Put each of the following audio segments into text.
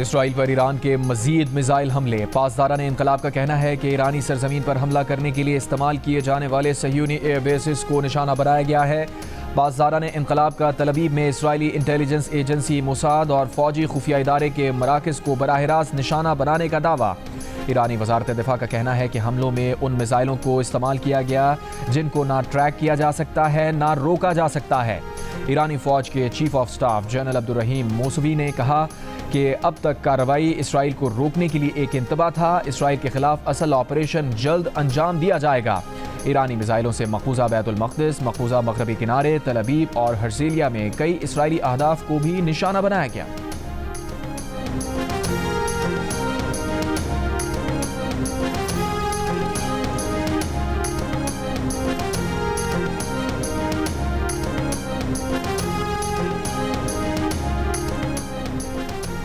اسرائیل پر ایران کے مزید میزائل حملے۔ پاسداران انقلاب کا کہنا ہے کہ ایرانی سرزمین پر حملہ کرنے کے لیے استعمال کیے جانے والے صہیونی ایئر بیسز کو نشانہ بنایا گیا ہے۔ پاسداران انقلاب کا تل ابیب میں اسرائیلی انٹیلیجنس ایجنسی موساد اور فوجی خفیہ ادارے کے مراکز کو براہ راست نشانہ بنانے کا دعویٰ۔ ایرانی وزارت دفاع کا کہنا ہے کہ حملوں میں ان میزائلوں کو استعمال کیا گیا جن کو نہ ٹریک کیا جا سکتا ہے نہ روکا جا سکتا ہے۔ ایرانی فوج کے chief of staff general Abdul Rahim Moosavi نے کہا کہ اب تک کارروائی اسرائیل کو روکنے کے لیے ایک انتباہ تھا۔ اسرائیل کے خلاف اصل آپریشن جلد انجام دیا جائے گا۔ ایرانی میزائلوں سے مقبوضہ بیت المقدس، مقبوضہ مغربی کنارے، تل ابیب اور ہرزیلیہ میں کئی اسرائیلی اہداف کو بھی نشانہ بنایا گیا۔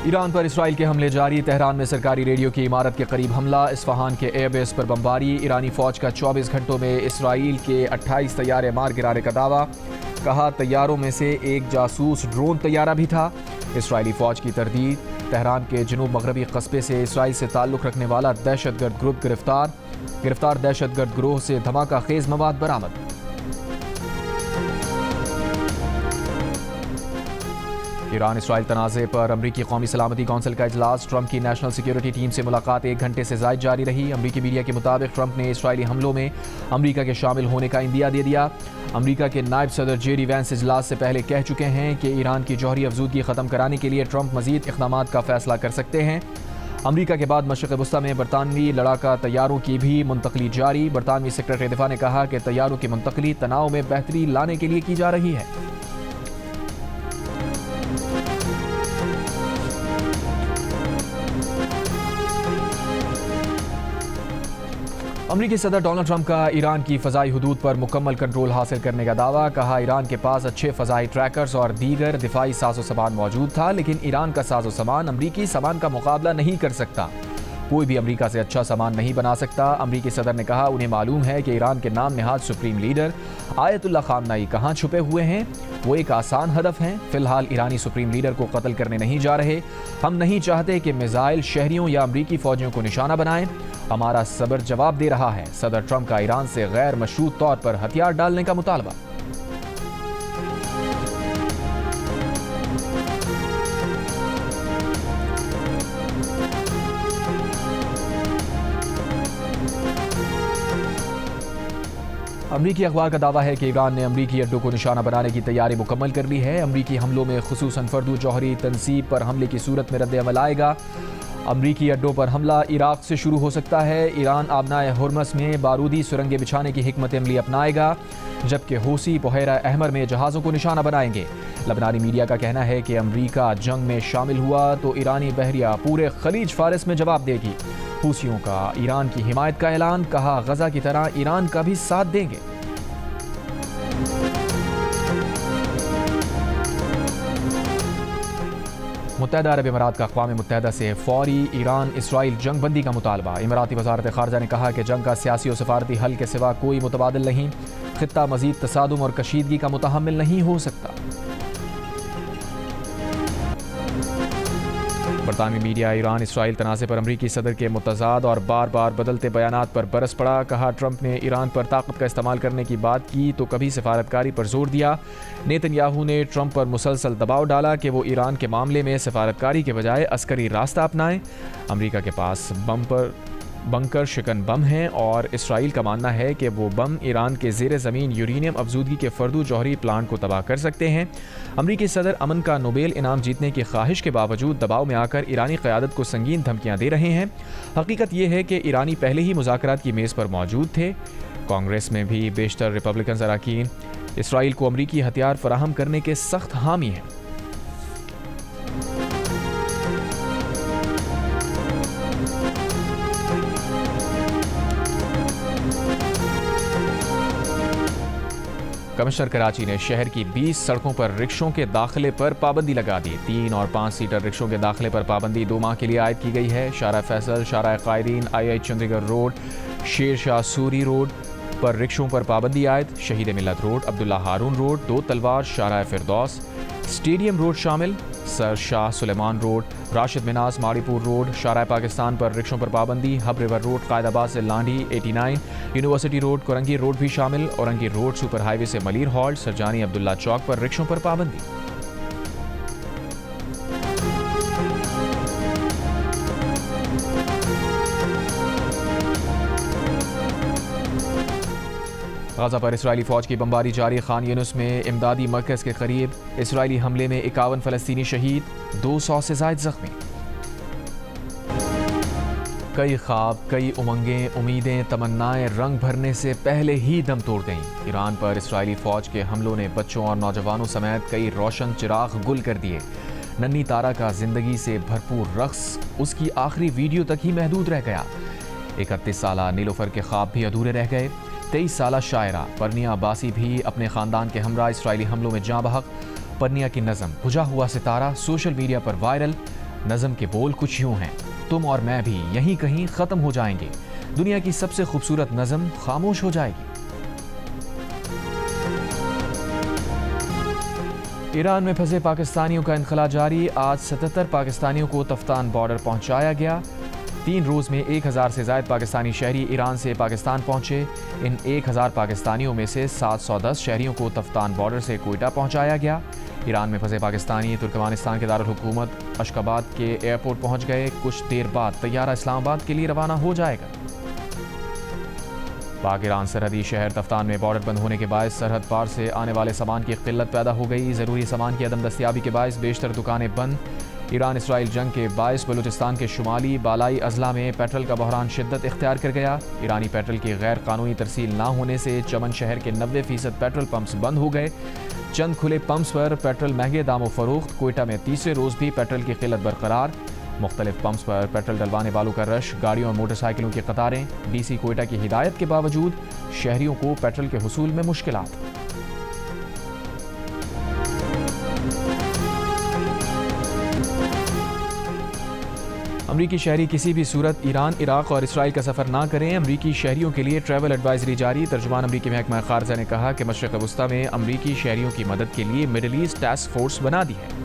ایران پر اسرائیل کے حملے جاری۔ تہران میں سرکاری ریڈیو کی عمارت کے قریب حملہ۔ اصفہان کے ایئر بیس پر بمباری۔ ایرانی فوج کا 24 گھنٹوں میں اسرائیل کے 28 طیارے مار گرانے کا دعویٰ۔ کہا طیاروں میں سے ایک جاسوس ڈرون طیارہ بھی تھا۔ اسرائیلی فوج کی تردید۔ تہران کے جنوب مغربی قصبے سے اسرائیل سے تعلق رکھنے والا دہشت گرد گروپ گرفتار دہشت گرد گروہ سے دھماکہ خیز مواد برآمد۔ ایران اسرائیل تنازع پر امریکی قومی سلامتی کونسل کا اجلاس۔ ٹرمپ کی نیشنل سیکیورٹی ٹیم سے ملاقات 1 گھنٹے سے زائد جاری رہی۔ امریکی میڈیا کے مطابق ٹرمپ نے اسرائیلی حملوں میں امریکہ کے شامل ہونے کا عندیہ دے دیا۔ امریکہ کے نائب صدر جے ڈی وینس اجلاس سے پہلے کہہ چکے ہیں کہ ایران کی جوہری افزودگی ختم کرانے کے لیے ٹرمپ مزید اقدامات کا فیصلہ کر سکتے ہیں۔ امریکہ کے بعد مشرق وسطی میں برطانوی لڑاکا طیاروں کی بھی منتقلی جاری۔ برطانوی سیکرٹری دفاع نے کہا کہ طیاروں کی منتقلی تناؤ میں بہتری لانے کے لیے کی جا رہی ہے۔ امریکی صدر ڈونلڈ ٹرمپ کا ایران کی فضائی حدود پر مکمل کنٹرول حاصل کرنے کا دعویٰ۔ کہا ایران کے پاس اچھے فضائی ٹریکرز اور دیگر دفاعی ساز و سامان موجود تھا، لیکن ایران کا ساز و سامان امریکی سامان کا مقابلہ نہیں کر سکتا۔ کوئی بھی امریکہ سے اچھا سامان نہیں بنا سکتا۔ امریکی صدر نے کہا انہیں معلوم ہے کہ ایران کے نام نہاد سپریم لیڈر آیت اللہ خامنئی کہاں چھپے ہوئے ہیں۔ وہ ایک آسان ہدف ہیں۔ فی الحال ایرانی سپریم لیڈر کو قتل کرنے نہیں جا رہے۔ ہم نہیں چاہتے کہ میزائل شہریوں یا امریکی فوجیوں کو نشانہ بنائیں۔ ہمارا صبر جواب دے رہا ہے۔ صدر ٹرمپ کا ایران سے غیر مشروط طور پر ہتھیار ڈالنے کا مطالبہ۔ امریکی اخبار کا دعویٰ ہے کہ ایران نے امریکی اڈوں کو نشانہ بنانے کی تیاری مکمل کر لی ہے۔ امریکی حملوں میں خصوصاً فردو جوہری تنصیب پر حملے کی صورت میں رد عمل آئے گا۔ امریکی اڈوں پر حملہ عراق سے شروع ہو سکتا ہے۔ ایران آبنائے ہرمس میں بارودی سرنگیں بچھانے کی حکمت عملی اپنائے گا، جبکہ حوثی بحیرہ احمر میں جہازوں کو نشانہ بنائیں گے۔ لبنانی میڈیا کا کہنا ہے کہ امریکہ جنگ میں شامل ہوا تو ایرانی بحریہ پورے خلیج فارس میں جواب دے گی۔ حوثیوں کا ایران کی حمایت کا اعلان۔ کہا غزہ کی طرح ایران کا بھی ساتھ دیں گے۔ متحدہ عرب امارات کا اقوام متحدہ سے فوری ایران اسرائیل جنگ بندی کا مطالبہ۔ اماراتی وزارت خارجہ نے کہا کہ جنگ کا سیاسی و سفارتی حل کے سوا کوئی متبادل نہیں۔ خطہ مزید تصادم اور کشیدگی کا متحمل نہیں ہو سکتا۔ برطانوی میڈیا ایران اسرائیل تنازع پر امریکی صدر کے متضاد اور بار بار بدلتے بیانات پر برس پڑا۔ کہا ٹرمپ نے ایران پر طاقت کا استعمال کرنے کی بات کی تو کبھی سفارتکاری پر زور دیا۔ نیتن یاہو نے ٹرمپ پر مسلسل دباؤ ڈالا کہ وہ ایران کے معاملے میں سفارتکاری کے بجائے عسکری راستہ اپنائیں۔ امریکہ کے پاس بنکر شکن بم ہیں اور اسرائیل کا ماننا ہے کہ وہ بم ایران کے زیر زمین یورینیم افزودگی کے فردو جوہری پلانٹ کو تباہ کر سکتے ہیں۔ امریکی صدر امن کا نوبیل انعام جیتنے کی خواہش کے باوجود دباؤ میں آ کر ایرانی قیادت کو سنگین دھمکیاں دے رہے ہیں۔ حقیقت یہ ہے کہ ایرانی پہلے ہی مذاکرات کی میز پر موجود تھے۔ کانگریس میں بھی بیشتر ریپبلکن اراکین اسرائیل کو امریکی ہتھیار فراہم کرنے کے سخت حامی ہیں۔ کمشنر کراچی نے شہر کی 20 سڑکوں پر رکشوں کے داخلے پر پابندی لگا دی۔ 3 اور 5 سیٹر رکشوں کے داخلے پر پابندی 2 ماہ کے لیے عائد کی گئی ہے۔ شارع فیصل، شارع قائدین، آئی چندی گڑھ روڈ، شیر شاہ سوری روڈ پر رکشوں پر پابندی عائد۔ شہید ملت روڈ، عبداللہ ہارون روڈ، 2 تلوار، شارع فردوس، اسٹیڈیم روڈ شامل۔ سر شاہ سلیمان روڈ، راشد مناس ماڑی پور روڈ، شارع پاکستان پر رکشوں پر پابندی، ہب ریور روڈ قائد آباد سے Landhi 89، university road Korangi road بھی شامل، اورنگی روڈ سپر ہائی وے سے ملیر ہال، سرجانی عبداللہ چوک پر رکشوں پر پابندی۔ غزہ پر اسرائیلی فوج کی بمباری جاری، خان یونس میں امدادی مرکز کے قریب اسرائیلی حملے میں 51 فلسطینی شہید، 200 سے زائد زخمی۔ کئی خواب، کئی امنگیں، امیدیں، تمنائیں رنگ بھرنے سے پہلے ہی دم توڑ گئیں۔ ایران پر اسرائیلی فوج کے حملوں نے بچوں اور نوجوانوں سمیت کئی روشن چراغ گل کر دیے۔ ننھی تارا کا زندگی سے بھرپور رقص اس کی آخری ویڈیو تک ہی محدود رہ گیا۔ 31 سالہ نیلوفر کے خواب بھی ادھورے رہ گئے۔ 23 سالہ شاعرہ پرنیا عباسی بھی اپنے خاندان کے ہمراہ اسرائیلی حملوں میں جاں بحق۔ پرنیا کی نظم بجھا ہوا ستارہ سوشل میڈیا پر وائرل۔ نظم کے بول کچھ یوں ہیں: تم اور میں بھی یہیں کہیں ختم ہو جائیں گے، دنیا کی سب سے خوبصورت نظم خاموش ہو جائے گی۔ ایران میں پھنسے پاکستانیوں کا انخلا جاری، آج 77 پاکستانیوں کو تفتان بارڈر پہنچایا گیا۔ 3 روز میں 1000 سے زائد پاکستانی شہری ایران سے پاکستان پہنچے۔ ان 1000 پاکستانیوں میں سے 710 شہریوں کو تفتان بارڈر سے کوئٹہ پہنچایا گیا۔ ایران میں پھنسے پاکستانی ترکمانستان کے دارالحکومت اشخاباد کے ایئرپورٹ پہنچ گئے۔ کچھ دیر بعد طیارہ اسلام آباد کے لیے روانہ ہو جائے گا۔ پاک ایران سرحدی شہر تفتان میں بارڈر بند ہونے کے باعث سرحد پار سے آنے والے سامان کی قلت پیدا ہو گئی۔ ضروری سامان کی عدم دستیابی کے باعث بیشتر دکانیں بند۔ ایران اسرائیل جنگ کے باعث بلوچستان کے شمالی بالائی اضلاع میں پیٹرول کا بحران شدت اختیار کر گیا۔ ایرانی پیٹرول کی غیر قانونی ترسیل نہ ہونے سے چمن شہر کے 90% پیٹرول پمپس بند ہو گئے۔ چند کھلے پمپس پر پیٹرول مہنگے داموں فروخت۔ کوئٹہ میں تیسرے روز بھی پیٹرول کی قلت برقرار۔ مختلف پمپس پر پیٹرول ڈلوانے والوں کا رش، گاڑیوں اور موٹر سائیکلوں کی قطاریں۔ ڈی سی کوئٹہ کی ہدایت کے باوجود شہریوں کو پیٹرول کے حصول میں مشکلات۔ امریکی شہری کسی بھی صورت ایران، عراق اور اسرائیل کا سفر نہ کریں۔ امریکی شہریوں کے لیے ٹریول ایڈوائزری جاری۔ ترجمان امریکی محکمہ خارجہ نے کہا کہ مشرق وسطیٰ میں امریکی شہریوں کی مدد کے لیے مڈل ایسٹ ٹاسک فورس بنا دی ہے۔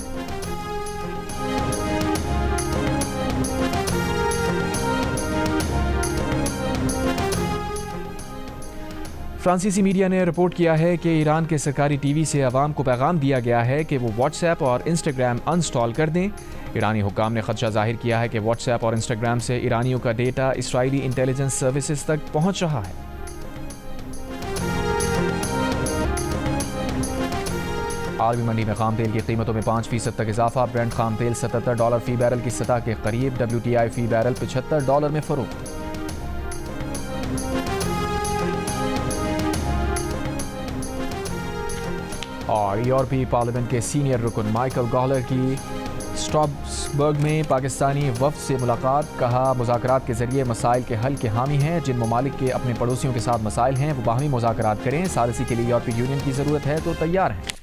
فرانسیسی میڈیا نے رپورٹ کیا ہے کہ ایران کے سرکاری ٹی وی سے عوام کو پیغام دیا گیا ہے کہ وہ واٹس ایپ اور انسٹاگرام انسٹال کر دیں۔ ایرانی حکام نے خدشہ ظاہر کیا ہے کہ واٹس ایپ اور انسٹاگرام سے ایرانیوں کا ڈیٹا اسرائیلی انٹیلیجنس سروسز تک پہنچ رہا ہے۔ عالمی منڈی میں خام تیل کی قیمتوں میں 5% تک اضافہ۔ برنٹ خام تیل $77 فی بیرل کی سطح کے قریب، WTI فی بیرل $75 میں فروخت۔ اور یورپی پارلیمنٹ کے سینئر رکن مائیکل گالر کی اسٹراسبرگ میں پاکستانی وفد سے ملاقات، کہا مذاکرات کے ذریعے مسائل کے حل کے حامی ہیں۔ جن ممالک کے اپنے پڑوسیوں کے ساتھ مسائل ہیں وہ باہمی مذاکرات کریں۔ ثالثی کے لیے یورپی یونین کی ضرورت ہے تو تیار ہیں۔